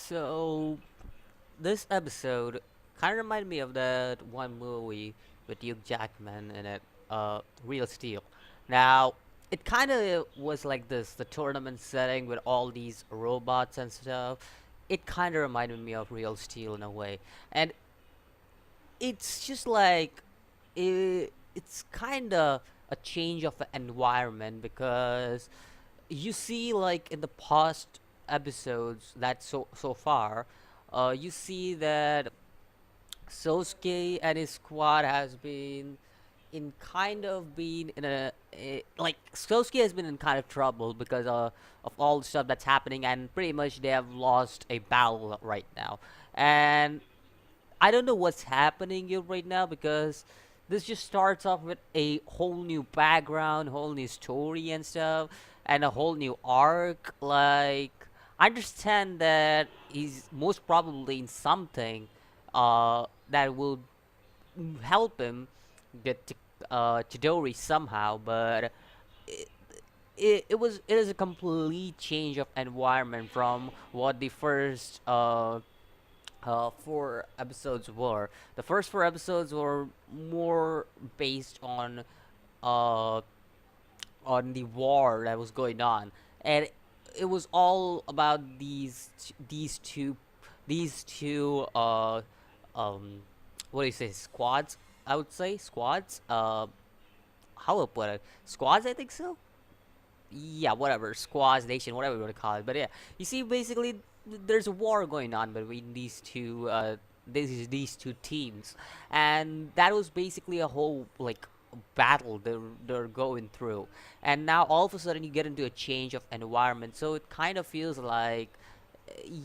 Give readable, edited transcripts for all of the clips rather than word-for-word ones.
So this episode kind of reminded me of that one movie with Hugh Jackman in it, Real Steel. Now, it kind of was like this, the tournament setting with all these robots and stuff. It kind of reminded me of Real Steel in a way, and it's just like it's kind of a change of environment because you see like in the past episodes that so far you see that Sosuke and his squad has been in like Sosuke has been in kind of trouble because of all the stuff that's happening, and pretty much they have lost a battle right now. And I don't know what's happening here right now because this just starts off with a whole new background, whole new story and stuff, and a whole new arc. Like, I understand that he's most probably in something that will help him get to Chidori somehow, but it, it is a complete change of environment from what the first four episodes were. The first four episodes were more based uh, on the war that was going on, and it was all about these two um what do you say, squads? I would say squads. How would I put it? Squads, I think so. Yeah, whatever, squads, nation, whatever you want to call it. But yeah, you see, basically, there's a war going on between these two teams, and that was basically a whole like battle they're going through. And now all of a sudden you get into a change of environment, so it kind of feels like,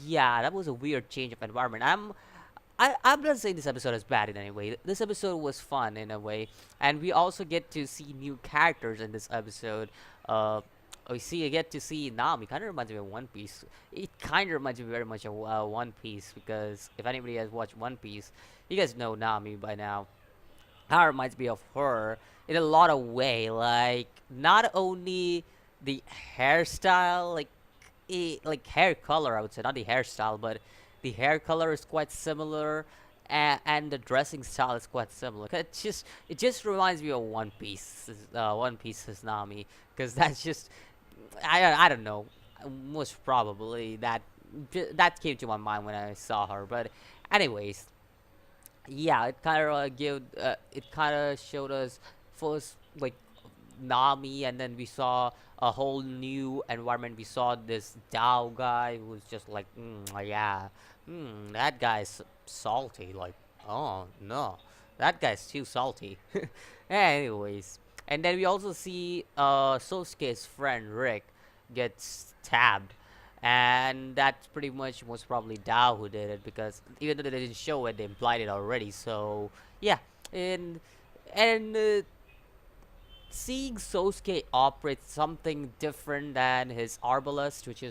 yeah, that was a weird change of environment. I'm not saying this episode is bad in any way. This episode was fun in a way, and we also get to see new characters in this episode. Uh, we get to see Nami. Kind of reminds me of One Piece. It kind of reminds me very much of One Piece because if anybody has watched One Piece, you guys know Nami by now. That reminds me of her in a lot of way. Like not only the hairstyle, like hair color, I would say, not the hairstyle, but the hair color is quite similar, and the dressing style is quite similar. It just reminds me of One Piece, One Piece's Nami, because that's just I don't know, most probably that came to my mind when I saw her. But anyways, yeah, it kind of showed us first like Nami, and then we saw a whole new environment. We saw this Dao guy who was just like, yeah, that guy's salty. Like, oh no, that guy's too salty. Anyways, and then we also see Sosuke's friend Rick get stabbed, and that's pretty much most probably Dao who did it because even though they didn't show it, they implied it already. So yeah, and and seeing Sosuke operate something different than his Arbalest, which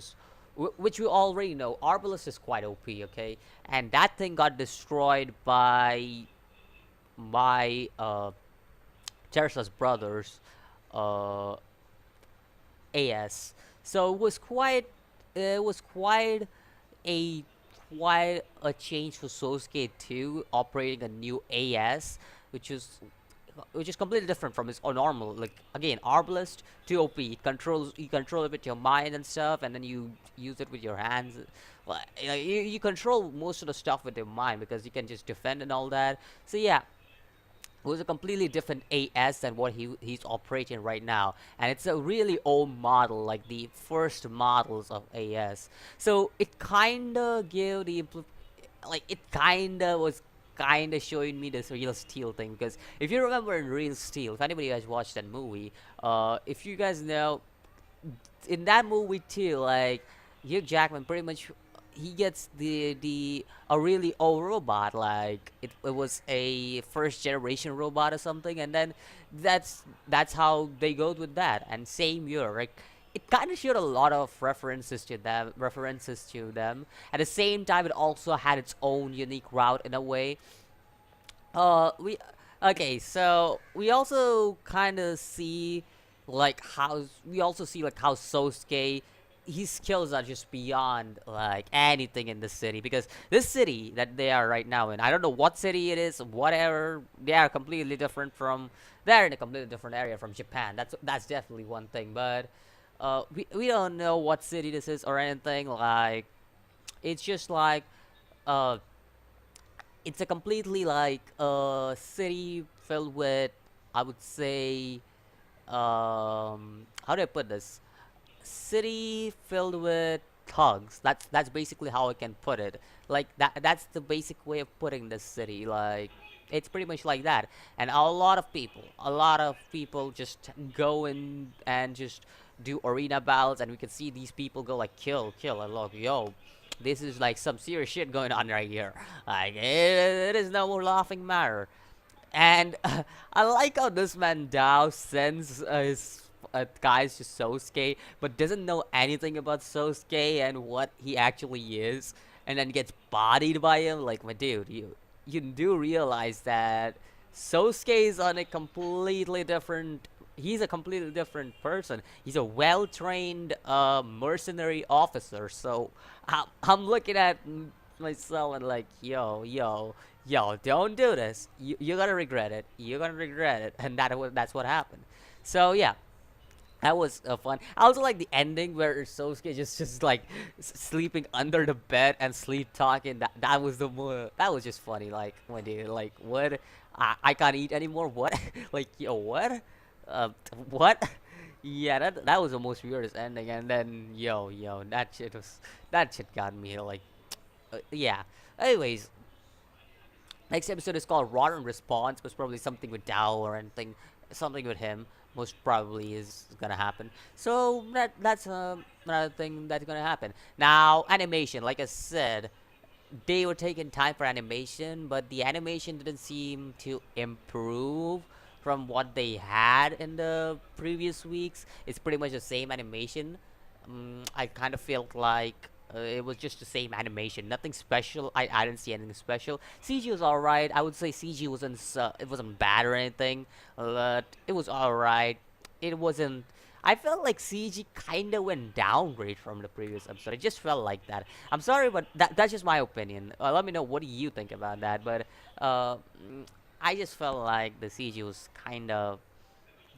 we already know, Arbalest is quite OP, okay, and that thing got destroyed by Teresa's brothers, uh, AS. So it was a quite a change for Sosuke too, operating a new AS, which is which is completely different from his normal. Like again, Arbalest to OP. You control it with your mind and stuff, and then you use it with your hands. Well, you control most of the stuff with your mind because you can just defend and all that. So yeah, it was a completely different AS than what he's operating right now, and it's a really old model, like the first models of AS. So it kinda gave like it kinda was kinda showing me this Real Steel thing because if you remember in Real Steel, if anybody has watched that movie, if you guys know, in that movie too, like Hugh Jackman pretty much he gets the a really old robot, like it was a first generation robot or something, and then that's how they go with that. And same year, like it kind of showed a lot of references to them. At the same time, it also had its own unique route in a way. We okay, so we also kind of see like how Sosuke his skills are just beyond like anything in the city, because this city that they are right now in, I don't know what city it is, whatever, they are completely different from, they're in a completely different area from Japan. That's definitely one thing. But we don't know what city this is or anything. Like, it's just like uh it's a completely like city filled with, I would say, how do I put this, city filled with thugs. That's basically how I can put it. Like that's the basic way of putting this city. Like, it's pretty much like that. And a lot of people just go in and just do arena battles, and we can see these people go like kill, and look, yo, this is like some serious shit going on right here. Like, it is no more laughing matter. And I like how this man Dao sends his guys to Sosuke, but doesn't know anything about Sosuke and what he actually is, and then gets bodied by him. Like, my dude, you do realize that Sosuke is on a completely different. He's a completely different person. He's a well-trained mercenary officer. So I'm looking at myself and like, yo, don't do this. You're gonna regret it. You're gonna regret it. And that's what happened. So yeah, that was fun. I also like the ending where Sosuke just like sleeping under the bed and sleep talking. That was just funny. Like, my dude, like, what? I can't eat anymore. What? Like, yo, what? Uh, what? Yeah, that was the most weirdest ending. And then, yo, that shit got me like, yeah. Anyways, next episode is called Rotten Response. Was probably something with Dao or anything, something with him. Most probably is gonna happen. So that's another thing that's gonna happen. Now, animation. Like I said, they were taking time for animation, but the animation didn't seem to improve from what they had in the previous weeks. It's pretty much the same animation. I kind of felt like it was just the same animation, nothing special. I didn't see anything special. CG was alright. I would say CG wasn't it wasn't bad or anything, but it was alright. It wasn't. I felt like CG kind of went downgrade from the previous episode. It just felt like that. I'm sorry, but that's just my opinion. Let me know what do you think about that. But I just felt like the CG was kind of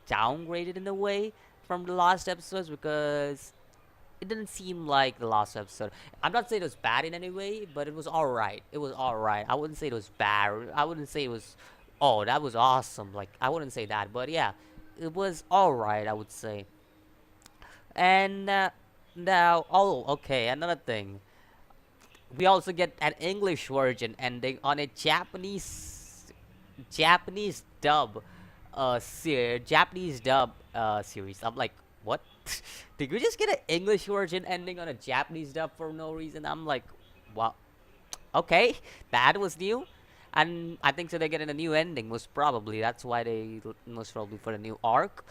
downgraded in a way from the last episodes, because it didn't seem like the last episode. I'm not saying it was bad in any way, but it was alright. It was alright. I wouldn't say it was bad. I wouldn't say it was, oh, that was awesome. Like, I wouldn't say that. But yeah, it was alright, I would say. And now, oh, okay, another thing. We also get an English version ending on a Japanese dub Japanese dub series. I'm like, what? Did we just get an English version ending on a Japanese dub for no reason? I'm like, wow. Okay, that was new. And I think so they're getting a new ending, most probably. That's why most probably for a new arc.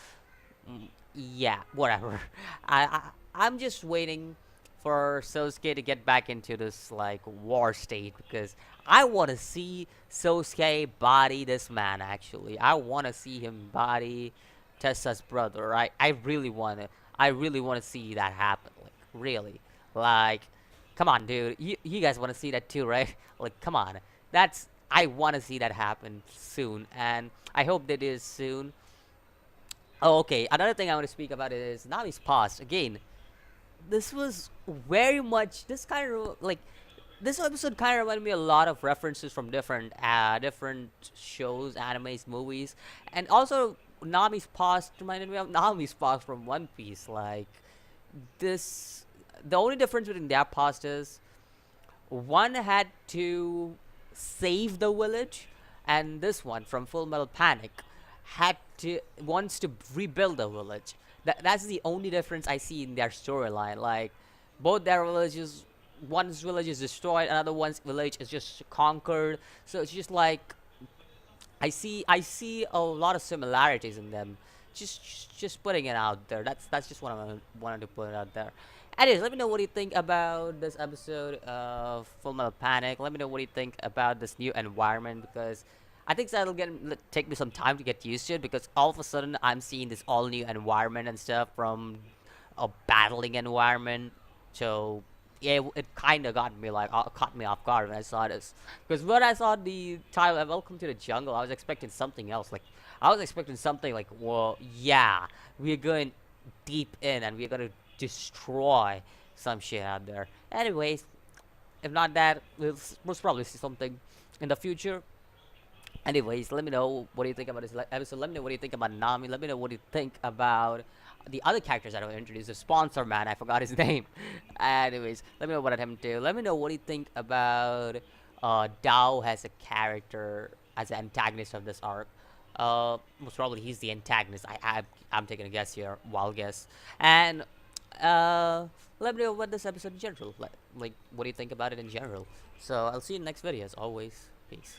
Yeah, whatever. I'm just waiting for Sosuke to get back into this like war state, because I want to see Sosuke body this man. Actually, I want to see him body Tessa's brother. I really want to. I really want to see that happen. Like, really. Like, come on, dude. You guys want to see that too, right? Like, come on. I want to see that happen soon, and I hope that is soon. Oh, okay. Another thing I want to speak about is Nami's past. Again, this was very much this kind of like this episode kind of reminded me a lot of references from different shows, animes, movies, and also Nami's past reminded me of Nami's past from One Piece. Like, this, the only difference between their past is one had to save the village, and this one from Full Metal Panic had to wants to rebuild the village. That's the only difference I see in their storyline. Like, both their villages, one's village is destroyed, another one's village is just conquered. So it's just like I see a lot of similarities in them. Just putting it out there. That's just what I wanted to put it out there. Anyways, let me know what you think about this episode of Full Metal Panic. Let me know what you think about this new environment, because I think that'll take me some time to get used to it, because all of a sudden I'm seeing this all new environment and stuff from a battling environment. So yeah, it kind of got me like caught me off guard when I saw this. Because when I saw the title "Welcome to the Jungle," I was expecting something else. Like I was expecting something like, well, yeah, we're going deep in and we're gonna destroy some shit out there. Anyways, if not that, we'll most probably see something in the future. Anyways, let me know what do you think about this episode. Let me know what do you think about Nami. Let me know what you think about the other characters that I introduced. The sponsor man, I forgot his name. Anyways, let me know about him too. Let me know what you think about Dao as a character, as an antagonist of this arc. Most probably he's the antagonist. I'm taking a guess here, wild guess. And uh, let me know about this episode in general. Like what do you think about it in general? So I'll see you in the next video as always. Peace.